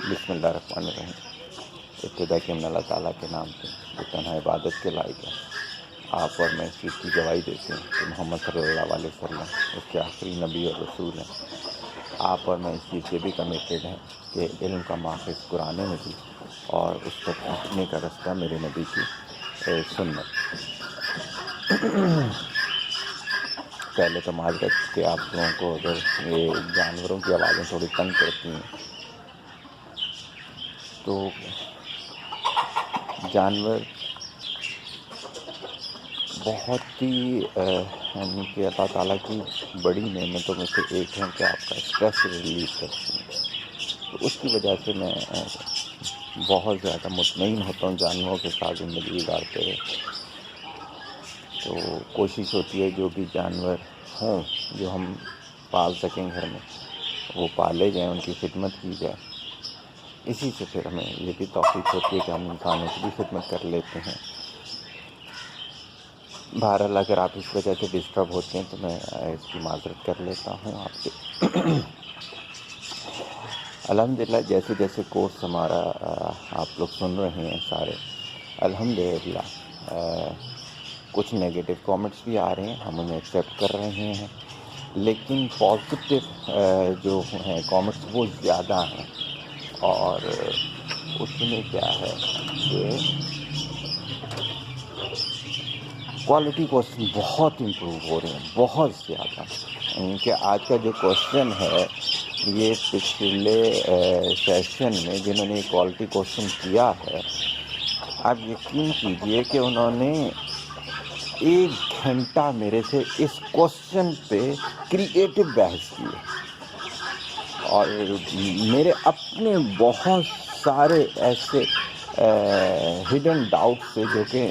بسم اللہ الرحمن الرحیم۔ ابتدا کے من اللہ تعالیٰ کے نام سے جو تنہا عبادت کے لائق ہے۔ آپ اور میں اس چیز کی گواہی دیتے ہیں کہ محمد صلی اللہ علیہ وسلم اس کے آخری نبی اور رسول ہیں۔ آپ اور میں اس چیز سے بھی کمیٹیڈ ہیں کہ علم کا ماخذ قرآن مجید اور اس تک پہنچنے کا رستہ میرے نبی کی سنت۔ پہلے تو معذرت کہ آپ لوگوں کو اگر یہ جانوروں کی آوازیں تھوڑی تنگ کرتی ہیں، تو جانور بہت ہی یعنی کہ اللہ تعالیٰ کی بڑی نعمتوں میں سے ایک ہے کہ آپ کا اسٹریس ریلیز کرتی ہیں۔ تو اس کی وجہ سے میں بہت زیادہ مطمئن ہوتا ہوں جانوروں کے ساتھ زندگی گزارتے ہوئے۔ تو کوشش ہوتی ہے جو بھی جانور ہوں جو ہم پال سکیں گھر میں وہ پالے جائیں، ان کی خدمت کی جائے۔ اسی سے پھر ہمیں یہ بھی توفیق ہوتی ہے کہ ہم انسانوں کی بھی خدمت کر لیتے ہیں۔ بہرحال اگر آپ اس وجہ سے ڈسٹرب ہوتے ہیں تو میں اس کی معذرت کر لیتا ہوں آپ سے۔ الحمدللہ جیسے جیسے کورس ہمارا آپ لوگ سن رہے ہیں سارے، الحمدللہ کچھ نیگیٹو کامنٹس بھی آ رہے ہیں، ہم انہیں ایکسیپٹ کر رہے ہیں، لیکن پازیٹیو جو ہیں کامنٹس وہ زیادہ ہیں۔ اور اس میں کیا ہے کہ کوالٹی کوشچن بہت امپروو ہو رہے ہیں، بہت زیادہ۔ یعنی کہ آج کا جو کوشچن ہے یہ پچھلے سیشن میں جنہوں نے کوالٹی کوشچن کیا ہے، آپ یقین کیجئے کہ انہوں نے 1 گھنٹہ میرے سے اس کوشچن پہ کریٹو بحث کی ہے۔ اور میرے اپنے بہت سارے ایسے ہڈن ڈاؤٹ سے جو کہ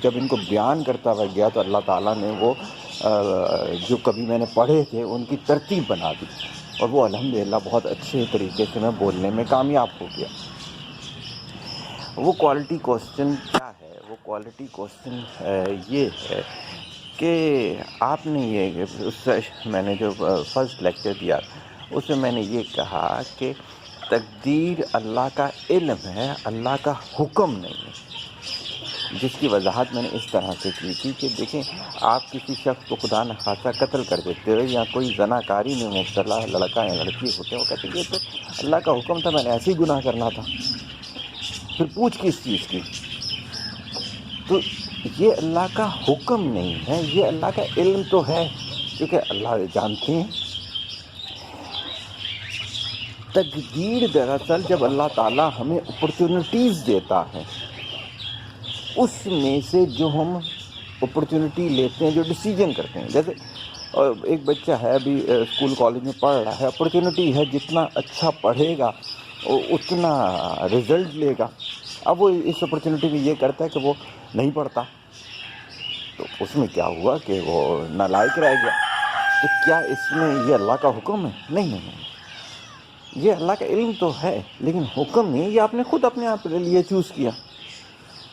جب ان کو بیان کرتا ہوا گیا تو اللہ تعالیٰ نے وہ جو کبھی میں نے پڑھے تھے ان کی ترتیب بنا دی، اور وہ الحمدللہ بہت اچھے طریقے سے میں بولنے میں کامیاب ہو گیا۔ وہ کوالٹی کوشچن کیا ہے؟ وہ کوالٹی کوشچن یہ ہے کہ آپ نے یہ میں نے جو فرسٹ لیکچر دیا اس میں میں نے یہ کہا کہ تقدیر اللہ کا علم ہے، اللہ کا حکم نہیں ہے، جس کی وضاحت میں نے اس طرح سے کی تھی کہ دیکھیں آپ کسی شخص کو خدا نخواستہ قتل کر دیتے ہو یا کوئی زناکاری میں مبتلا لڑکا یا لڑکی ہوتے ہیں، وہ کہتے ہیں یہ تو اللہ کا حکم تھا، میں نے ایسے ہی گناہ کرنا تھا، پھر پوچھ کس چیز کی؟ تو یہ اللہ کا حکم نہیں ہے، یہ اللہ کا علم تو ہے، کیونکہ اللہ جانتے ہیں۔ تقدیر دراصل جب اللہ تعالیٰ ہمیں اپرچونٹیز دیتا ہے، اس میں سے جو ہم اپرچونٹی لیتے ہیں، جو ڈیسیجن کرتے ہیں، جیسے ایک بچہ ہے ابھی اسکول کالج میں پڑھ رہا ہے، اپرچونٹی ہے جتنا اچھا پڑھے گا اتنا رزلٹ لے گا۔ اب وہ اس اپرچونٹی میں یہ کرتا ہے کہ وہ نہیں پڑھتا، تو اس میں کیا ہوا کہ وہ نالائق رہ گیا۔ تو کیا اس میں یہ اللہ کا حکم ہے؟ نہیں، یہ اللہ کا علم تو ہے لیکن حکم نہیں، یہ آپ نے خود اپنے آپ کے لیے چوز کیا،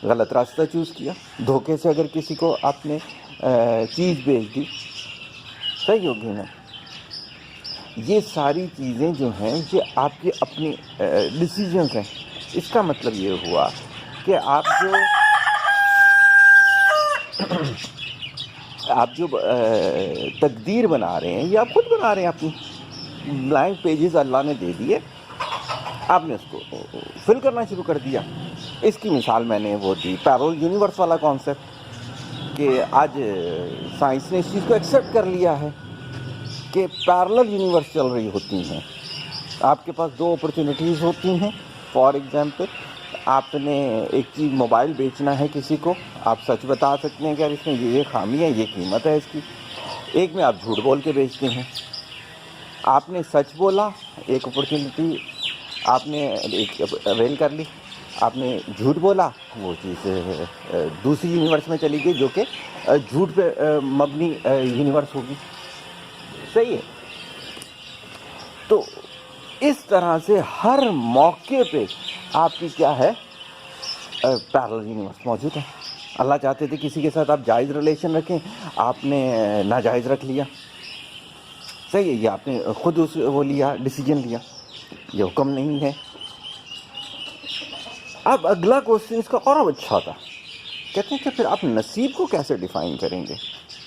غلط راستہ چوز کیا۔ دھوکے سے اگر کسی کو آپ نے چیز بیچ دی، صحیح ہوگی نا؟ یہ ساری چیزیں جو ہیں یہ آپ کے اپنی ڈیسیجنز ہیں۔ اس کا مطلب یہ ہوا کہ آپ جو تقدیر بنا رہے ہیں یہ آپ خود بنا رہے ہیں، اپنی بلینک پیجز اللہ نے دے دیے، آپ نے اس کو فل کرنا شروع کر دیا۔ اس کی مثال میں نے وہ دی پیرل یونیورس والا کانسیپٹ، کہ آج سائنس نے اس چیز کو ایکسیپٹ کر لیا ہے کہ پیرلل یونیورس چل رہی ہوتی ہیں۔ آپ کے پاس 2 اپرچونٹیز ہوتی ہیں۔ فار ایگزامپل آپ نے ایک چیز موبائل بیچنا ہے کسی کو، آپ سچ بتا سکتے ہیں کہ یار اس میں یہ خامی ہے، یہ قیمت ہے اس کی۔ ایک میں آپ جھوٹ بول کے بیچتے ہیں۔ آپ نے سچ بولا، ایک اپرچونٹی آپ نے ایک اویل کر لی، آپ نے جھوٹ بولا، وہ چیز دوسری یونیورس میں چلی گئی جو کہ جھوٹ پہ مبنی یونیورس ہوگی، صحیح ہے؟ تو اس طرح سے ہر موقع پہ آپ کی کیا ہے؟ پیرلل یونیورس موجود ہے۔ اللہ چاہتے تھے کسی کے ساتھ آپ جائز ریلیشن رکھیں، آپ نے ناجائز رکھ لیا، صحیح ہے؟ یہ آپ نے خود وہ لیا، ڈیسیجن لیا، یہ حکم نہیں ہے۔ اب اگلا کوشچن اس کا اور اچھا تھا، کہتے ہیں کہ پھر آپ نصیب کو کیسے ڈیفائن کریں گے؟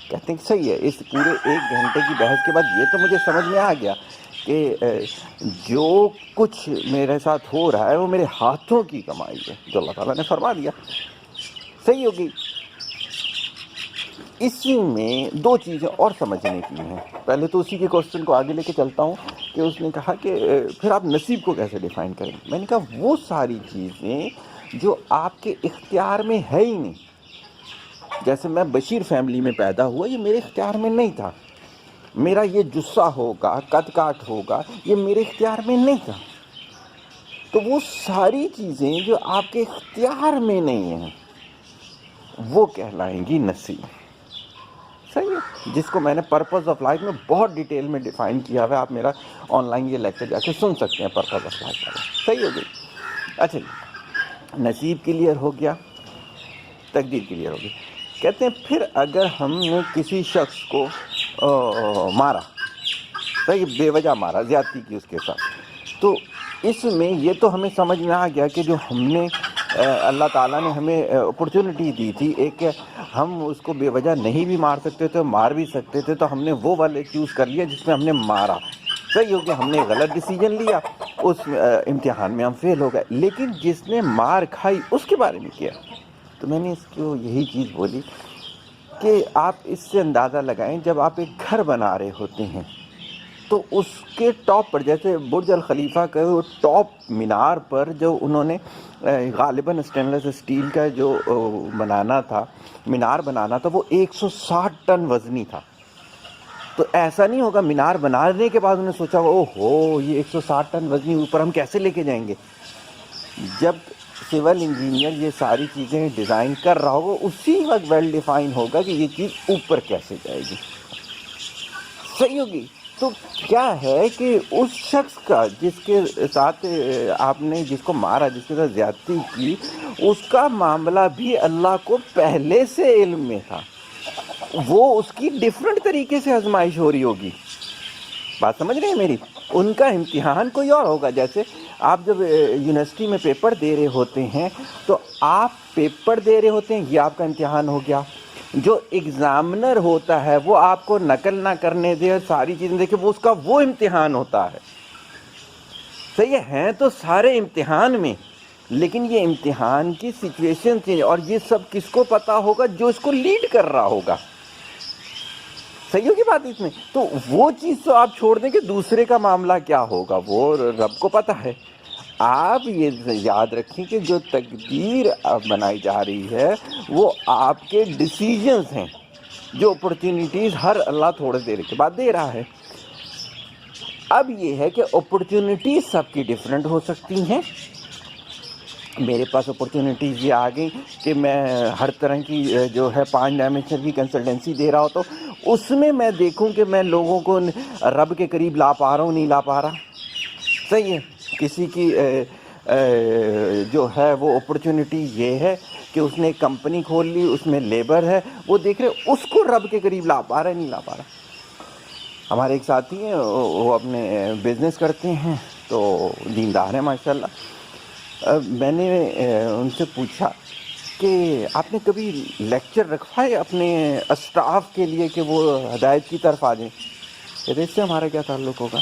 کہتے ہیں کہ صحیح ہے، اس پورے 1 گھنٹے کی بحث کے بعد یہ تو مجھے سمجھ میں آ گیا کہ جو کچھ میرے ساتھ ہو رہا ہے وہ میرے ہاتھوں کی کمائی ہے، جو اللہ تعالیٰ نے فرما دیا، صحیح ہوگی۔ اسی میں 2 چیزیں اور سمجھنے کی ہیں۔ پہلے تو اسی کے کوشچن کو آگے لے کے چلتا ہوں کہ اس نے کہا کہ پھر آپ نصیب کو کیسے ڈیفائن کریں گے؟ میں نے کہا وہ ساری چیزیں جو آپ کے اختیار میں ہے ہی نہیں، جیسے میں بشیر فیملی میں پیدا ہوا، یہ میرے اختیار میں نہیں تھا، میرا یہ جسہ ہوگا، قد کاٹ ہوگا، یہ میرے اختیار میں نہیں تھا۔ تو وہ ساری چیزیں جو آپ کے اختیار میں نہیں ہیں وہ کہلائیں گی نصیب، صحیح ہے، جس کو میں نے پرپز آف لائف میں بہت ڈیٹیل میں ڈیفائن کیا ہوا ہے۔ آپ میرا آن لائن یہ لیکچر جا کے سن سکتے ہیں پرپز آف لائف کا، صحیح ہو گئی۔ اچھا جی، نصیب کلیئر ہو گیا، تقدیر کلیئر ہو گئی۔ کہتے ہیں پھر اگر ہم نے کسی شخص کو مارا، صحیح، بے وجہ مارا، زیادتی کی اس کے ساتھ، تو اس میں یہ تو ہمیں سمجھ میں آ گیا کہ جو ہم نے اللہ تعالیٰ نے ہمیں اپرچونٹی دی تھی، ایک ہم اس کو بے وجہ نہیں بھی مار سکتے تھے، مار بھی سکتے تھے، تو ہم نے وہ والے چوز کر لیا جس میں ہم نے مارا، صحیح ہو گیا، ہم نے غلط ڈیسیجن لیا، اس امتحان میں ہم فیل ہو گئے۔ لیکن جس نے مار کھائی اس کے بارے میں کیا؟ تو میں نے اس کو یہی چیز بولی کہ آپ اس سے اندازہ لگائیں، جب آپ ایک گھر بنا رہے ہوتے ہیں تو اس کے ٹاپ پر، جیسے برج الخلیفہ کا ٹاپ مینار پر جو انہوں نے غالباً اسٹین لیس اسٹیل کا جو بنانا تھا، مینار بنانا تھا، وہ 160 ٹن وزنی تھا۔ تو ایسا نہیں ہوگا مینار بنانے کے بعد انہوں نے سوچا او ہو یہ 160 ٹن وزنی اوپر ہم کیسے لے کے جائیں گے۔ جب سول انجینئر یہ ساری چیزیں ڈیزائن کر رہا ہوگا اسی وقت ویل ڈیفائن ہوگا کہ یہ چیز اوپر کیسے جائے گی، صحیح ہوگی۔ تو کیا ہے کہ اس شخص کا جس کے ساتھ آپ نے جس کو مارا، جس کے ساتھ زیادتی کی، اس کا معاملہ بھی اللہ کو پہلے سے علم میں تھا، وہ اس کی ڈیفرنٹ طریقے سے آزمائش ہو رہی ہوگی، بات سمجھ رہے ہیں میری؟ ان کا امتحان کوئی اور ہوگا۔ جیسے آپ جب یونیورسٹی میں پیپر دے رہے ہوتے ہیں تو آپ پیپر دے رہے ہوتے ہیں، یہ آپ کا امتحان ہو گیا۔ جو ایگزامنر ہوتا ہے وہ آپ کو نقل نہ کرنے دے اور ساری چیزیں دیکھے، وہ اس کا وہ امتحان ہوتا ہے، صحیح ہے، تو سارے امتحان میں، لیکن یہ امتحان کی سچویشن چینج، اور یہ سب کس کو پتا ہوگا؟ جو اس کو لیڈ کر رہا ہوگا، صحیح ہوگی بات اس میں۔ تو وہ چیز تو آپ چھوڑ دیں کہ دوسرے کا معاملہ کیا ہوگا، وہ رب کو پتہ ہے۔ آپ یہ یاد رکھیں کہ جو تقدیر بنائی جا رہی ہے وہ آپ کے ڈیسیجنز ہیں، جو اپرچونیٹیز ہر اللہ تھوڑے دیر کے بعد دے رہا ہے۔ اب یہ ہے کہ اپرچونیٹیز سب کی ڈیفرنٹ ہو سکتی ہیں۔ میرے پاس اپرچونیٹیز یہ آ گئی کہ میں ہر طرح کی جو ہے 5 ڈائمینشن کی کنسلٹنسی دے رہا ہوں، تو اس میں دیکھوں کہ میں لوگوں کو رب کے قریب لا پا رہا ہوں، نہیں لا پا رہا، صحیح ہے۔ کسی کی جو ہے وہ اپرچونٹی یہ ہے کہ اس نے ایک کمپنی کھول لی، اس میں لیبر ہے، وہ دیکھ رہے اس کو رب کے قریب لا پا رہا ہے، نہیں لا پا رہا۔ ہمارے ایک ساتھی ہیں، وہ اپنے بزنس کرتے ہیں، تو دیندار ہیں ماشاءاللہ۔ میں نے ان سے پوچھا کہ آپ نے کبھی لیکچر رکھا ہے اپنے اسٹاف کے لیے کہ وہ ہدایت کی طرف آ جائیں؟ کہتے اس سے ہمارا کیا تعلق ہوگا؟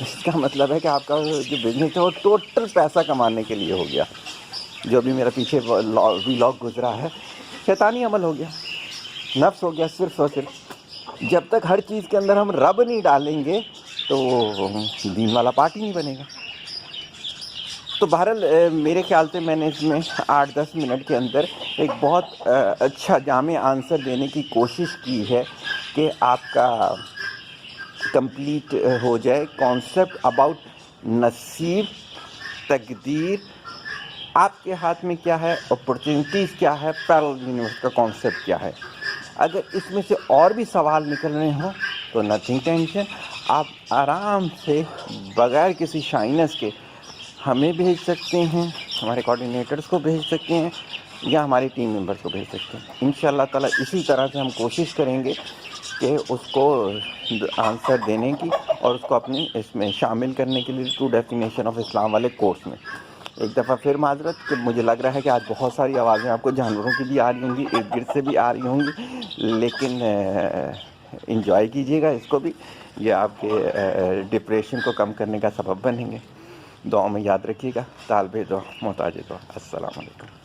اس کا مطلب ہے کہ آپ کا جو بزنس ہے وہ ٹوٹل پیسہ کمانے کے لیے ہو گیا۔ جو بھی میرا پیچھے ویلاگ گزرا ہے شیطانی عمل ہو گیا، نفس ہو گیا صرف اور صرف۔ جب تک ہر چیز کے اندر ہم رب نہیں ڈالیں گے تو دین والا پارٹ ہی نہیں بنے گا۔ تو بہرحال میرے خیال سے میں نے اس میں 8-10 منٹ کے اندر ایک بہت اچھا جامع آنسر دینے کی کوشش کی ہے کہ آپ کا کمپلیٹ ہو جائے کانسیپٹ اباؤٹ نصیب، تقدیر، آپ کے ہاتھ میں کیا ہے، اپرچونٹیز کیا ہے، پیرلل یونیورس کا کانسیپٹ کیا ہے۔ اگر اس میں سے اور بھی سوال نکل رہے ہوں تو نتھنگ ٹینشن، آپ آرام سے بغیر کسی شائنس کے ہمیں بھیج سکتے ہیں، ہمارے کوآرڈینیٹرز کو بھیج سکتے ہیں، یا ہماری ٹیم ممبرز کو بھیج سکتے ہیں۔ انشاءاللہ تعالیٰ اسی طرح سے ہم کوشش کریں گے کہ اس کو آنسر دینے کی اور اس کو اپنی اس میں شامل کرنے کے لیے ٹرو ڈیفینیشن آف اسلام والے کورس میں۔ ایک دفعہ پھر معذرت کہ مجھے لگ رہا ہے کہ آج بہت ساری آوازیں آپ کو جانوروں کی بھی آ رہی ہوں گی، ارد گرد سے بھی آ رہی ہوں گی، لیکن انجوائے کیجیے گا اس کو بھی، یہ آپ کے ڈپریشن کو کم کرنے کا سبب بنیں گے۔ دعاؤں میں یاد رکھیے گا۔ طالب دعا محتاج دعا۔ السلام علیکم۔